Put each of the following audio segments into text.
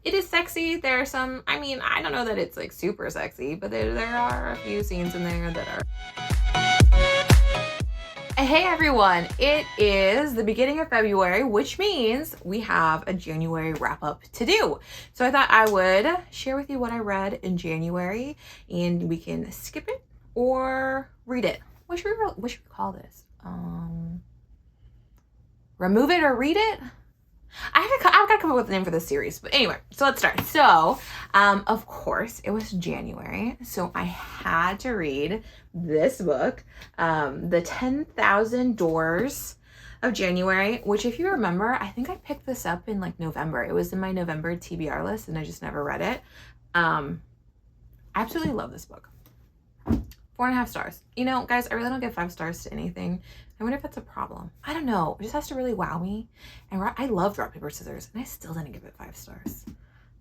It is sexy. There are some, I mean, I don't know that it's like super sexy, but there are a few scenes in there that are. Hey everyone, it is the beginning of February, which means we have a January wrap up to do. So I thought I would share with you what I read in January, and we can skip it or read it. What should we call this? Remove it or read it? I've got to come up with a name for this series, but anyway, so let's start. So, of course, it was January, so I had to read this book, The 10,000 Doors of January, which, if you remember, I think I picked this up in like November. It was in my November TBR list, and I just never read it. I absolutely love this book. 4.5 stars. You know, guys, I really don't give 5 stars to anything. I wonder if that's a problem. I don't know. It just has to really wow me. And I loved Rock, Paper, Scissors, and I still didn't give it 5 stars.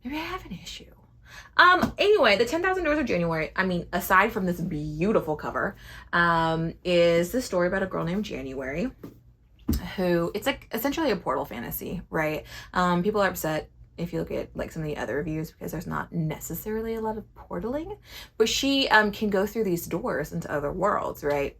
Maybe I have an issue. Anyway, The 10,000 Doors of January, I mean, aside from this beautiful cover, is the story about a girl named January who, it's like essentially a portal fantasy, right? People are upset if you look at like some of the other reviews because there's not necessarily a lot of portaling, but she can go through these doors into other worlds, right?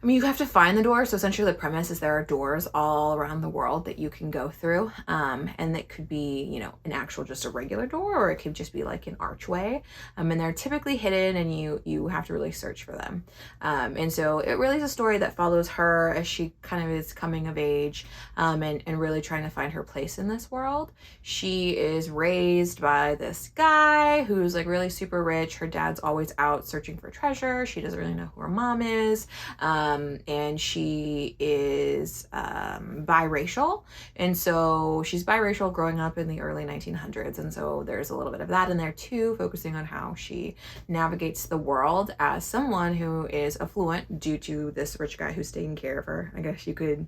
I mean, you have to find the door. So essentially the premise is there are doors all around the world that you can go through. And that could be, you know, an actual, just a regular door, or it could just be like an archway. And they're typically hidden, and you have to really search for them. And so it really is a story that follows her as she kind of is coming of age, and really trying to find her place in this world. She is raised by this guy who's like really super rich. Her dad's always out searching for treasure. She doesn't really know who her mom is. And she is biracial, and so she's biracial growing up in the early 1900s, and so there's a little bit of that in there too, focusing on how she navigates the world as someone who is affluent due to this rich guy who's taking care of her. I guess you could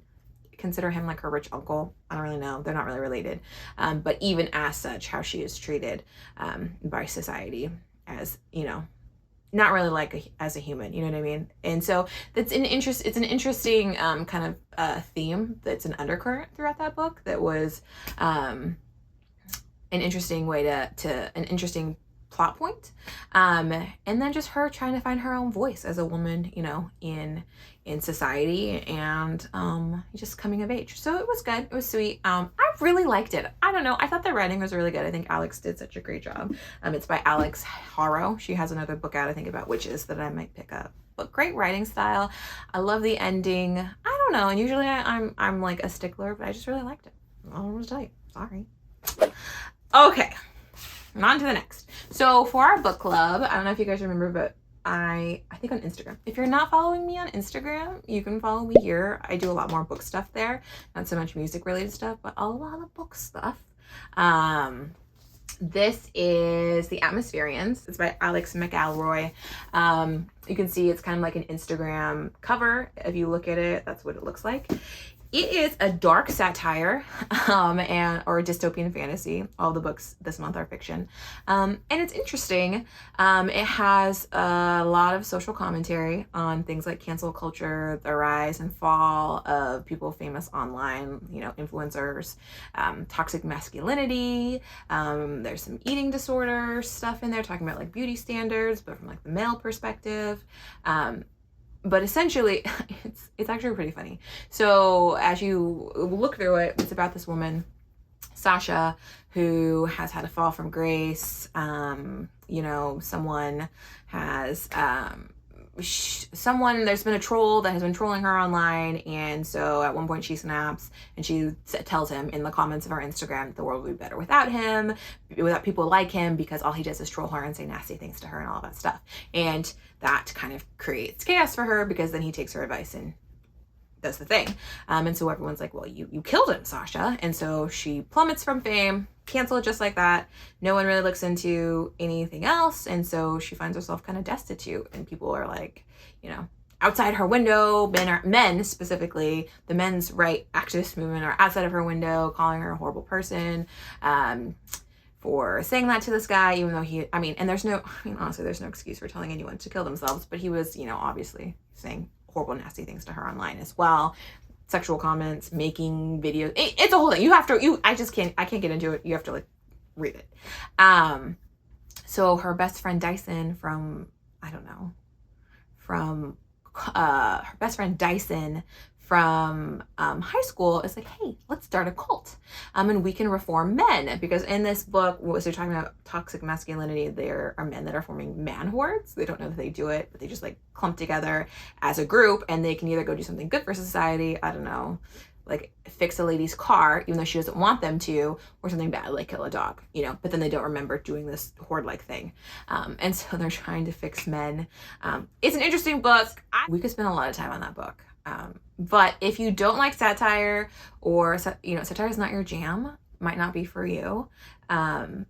consider him like her rich uncle. I don't really know. They're not really related. But even as such, how she is treated by society as, you know, not really like as a human, you know what I mean? And so it's an interesting kind of theme that's an undercurrent throughout that book that was an interesting way an interesting plot point. And then just her trying to find her own voice as a woman, you know, in society, and just coming of age. So it was good. It was sweet. I really liked it. I don't know. I thought the writing was really good. I think Alix did such a great job. It's by Alix Harrow. She has another book out, I think, about witches that I might pick up. But great writing style. I love the ending. I don't know. And usually I'm like a stickler, but I just really liked it. I'll just tell you. Sorry. Okay. On to the next. So for our book club, I don't know if you guys remember, but I think on Instagram. If you're not following me on Instagram, you can follow me here. I do a lot more book stuff there. Not so much music related stuff, but a lot of book stuff. This is The Atmospherians. It's by Alix McElroy. You can see it's kind of like an Instagram cover. If you look at it, that's what it looks like. It is a dark satire, or a dystopian fantasy. All the books this month are fiction. And it's interesting. It has a lot of social commentary on things like cancel culture, the rise and fall of people famous online, you know, influencers, toxic masculinity. There's some eating disorder stuff in there, talking about like beauty standards, but from like the male perspective. But essentially, it's actually pretty funny. So as you look through it, it's about this woman, Sasha, who has had a fall from grace. You know, there's been a troll that has been trolling her online, and so at one point she snaps and she tells him in the comments of her Instagram that the world would be better without him, without people like him, because all he does is troll her and say nasty things to her and all that stuff. And that kind of creates chaos for her, because then he takes her advice and does the thing. And so everyone's like, well, you killed him, Sasha. And so she plummets from fame, canceled just like that. No one really looks into anything else. And so she finds herself kind of destitute, and people are like, you know, outside her window. Men specifically, the men's right activist movement are outside of her window, calling her a horrible person for saying that to this guy, even though honestly, there's no excuse for telling anyone to kill themselves, but he was, you know, obviously saying horrible, nasty things to her online as well. sexual comments, making videos. It's a whole thing. You have to, I can't get into it. You have to like read it. So her best friend Dyson from, I don't know, from her best friend Dyson from high school is like, hey, let's start a cult, and we can reform men, because in this book, as they're talking about toxic masculinity, there are men that are forming man hordes. They don't know that they do it, but they just like clump together as a group, and they can either go do something good for society, I don't know, like fix a lady's car, even though she doesn't want them to, or something bad, like kill a dog, you know, but then they don't remember doing this horde-like thing. And so they're trying to fix men. It's an interesting book. We could spend a lot of time on that book. But if you don't like satire, or, you know, satire is not your jam, might not be for you. I'll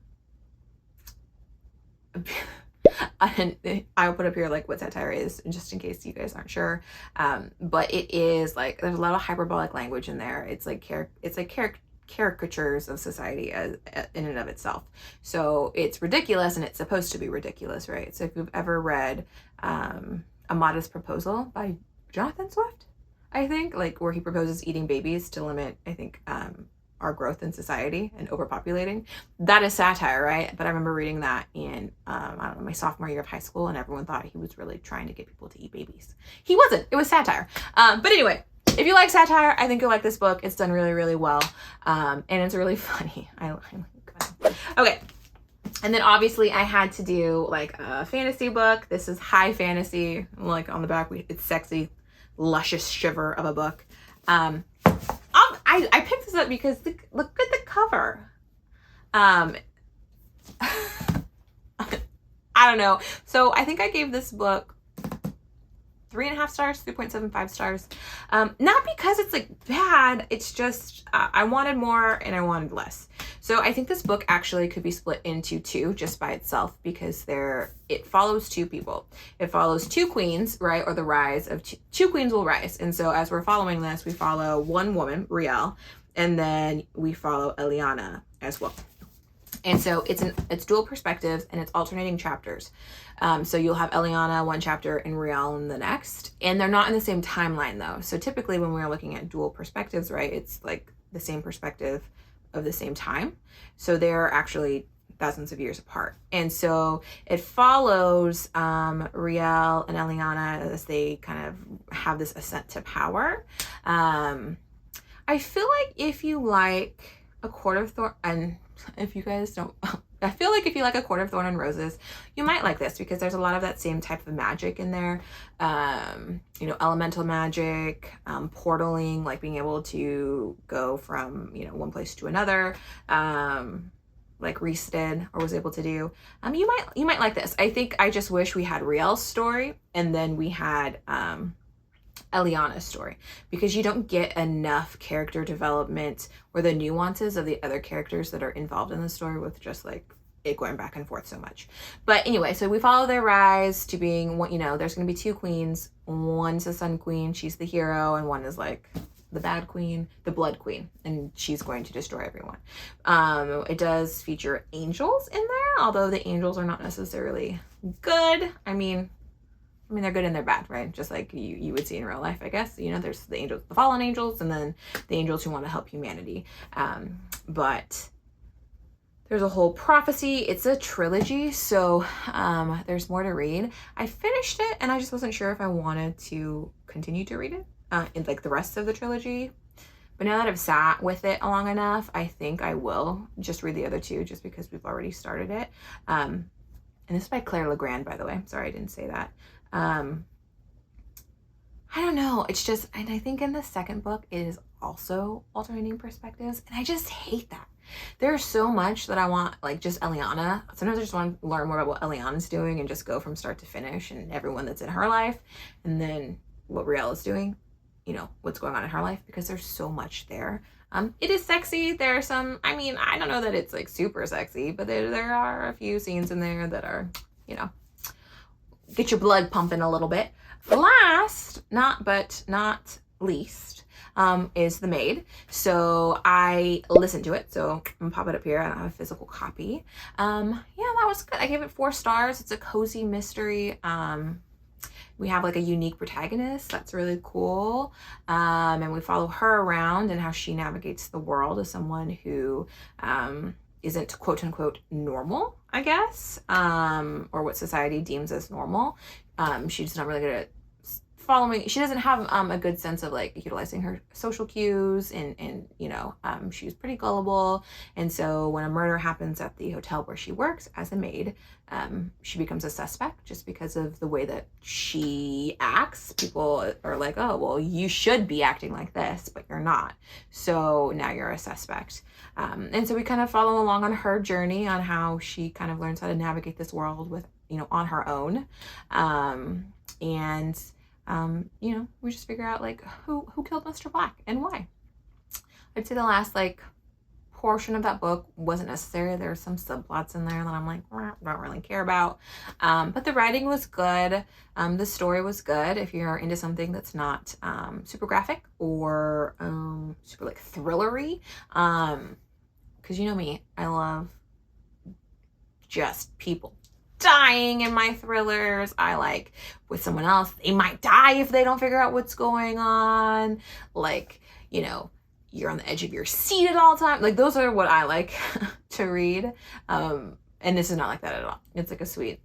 put up here like what satire is, just in case you guys aren't sure. But it is like, there's a lot of hyperbolic language in there. It's like caricatures of society as in and of itself. So it's ridiculous, and it's supposed to be ridiculous, right? So if you've ever read A Modest Proposal by Jonathan Swift, I think, like where he proposes eating babies to limit, I think, our growth in society and overpopulating. That is satire, right? But I remember reading that in, I don't know, my sophomore year of high school, and everyone thought he was really trying to get people to eat babies. He wasn't. It was satire. But anyway, if you like satire, I think you'll like this book. It's done really, really well. And it's really funny. I like it. Okay. And then obviously I had to do like a fantasy book. This is high fantasy. Like on the back, it's sexy, luscious shiver of a book. I picked this up because look at the cover. I don't know. So I think I gave this book 3.5 stars, 3.75 stars. Not because it's like bad. It's just, I wanted more and I wanted less. So I think this book actually could be split into two just by itself, because it follows two people. It follows two queens, right? Or the rise of two queens will rise. And so as we're following this, we follow one woman, Riel, and then we follow Eliana as well. And so it's dual perspectives, and it's alternating chapters. So you'll have Eliana one chapter and Riel in the next, and they're not in the same timeline though. So typically when we're looking at dual perspectives, right, it's like the same perspective of the same time. So they're actually thousands of years apart. And so it follows Riel and Eliana as they kind of have this ascent to power. I feel like if you like A Court of Thorns, and if you guys don't, I feel like if you like A Court of Thorns and Roses, you might like this, because there's a lot of that same type of magic in there. You know, elemental magic, portaling, like being able to go from, you know, one place to another, like Reese did or was able to do. You might like this. I think I just wish we had Riel's story and then we had Eliana's story, because you don't get enough character development or the nuances of the other characters that are involved in the story with just like it going back and forth so much. But anyway, so we follow their rise to being one, you know, there's going to be two queens. One's the Sun Queen, she's the hero, and one is like the bad queen, the Blood Queen, and she's going to destroy everyone. It does feature angels in there, although the angels are not necessarily good. I mean, they're good and they're bad, right? Just like you would see in real life, I guess. You know, there's the angels, the fallen angels, and then the angels who want to help humanity. But there's a whole prophecy. It's a trilogy, so there's more to read. I finished it, and I just wasn't sure if I wanted to continue to read it in like the rest of the trilogy. But now that I've sat with it long enough, I think I will just read the other two, just because we've already started it. And this is by Claire Legrand, by the way. Sorry, I didn't say that. I don't know. It's just, and I think in the second book, it is also alternating perspectives. And I just hate that. There's so much that I want, like just Eliana. Sometimes I just want to learn more about what Eliana's doing and just go from start to finish and everyone that's in her life. And then what Riel is doing, you know, what's going on in her life, because there's so much there. It is sexy. There are some, I mean, I don't know that it's like super sexy, but there are a few scenes in there that are, you know, get your blood pumping a little bit. Last, but not least, is The Maid. So I listened to it, so I'm gonna pop it up here. I don't have a physical copy. Yeah, that was good. I gave it 4 stars. It's a cozy mystery. We have like a unique protagonist. That's really cool. And we follow her around and how she navigates the world as someone who isn't quote unquote normal, I guess, or what society deems as normal. She's not really good at following. She doesn't have a good sense of like utilizing her social cues, and you know, she's pretty gullible. And so when a murder happens at the hotel where she works as a maid, she becomes a suspect just because of the way that she acts. People are like, oh, well, you should be acting like this, but you're not. So now you're a suspect. And so we kind of follow along on her journey on how she kind of learns how to navigate this world with, you know, on her own. You know, we just figure out like who killed Mr. Black and why. I'd say the last like portion of that book wasn't necessary. There's some subplots in there that I'm like, don't really care about. But the writing was good. The story was good. If you're into something that's not super graphic or super like thrillery, because you know me, I love just people dying in my thrillers. I like with someone else, they might die if they don't figure out what's going on. Like, you know, you're on the edge of your seat at all times. Like those are what I like to read. And this is not like that at all. It's like a sweet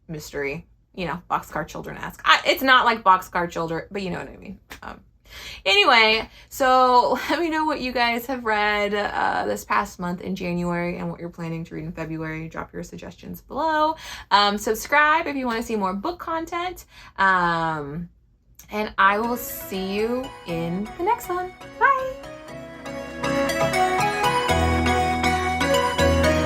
mystery, you know, Boxcar Children-esque. It's not like Boxcar Children, but you know what I mean. Anyway, so let me know what you guys have read this past month in January and what you're planning to read in February. Drop your suggestions below. Subscribe if you want to see more book content. And I will see you in the next one. Bye!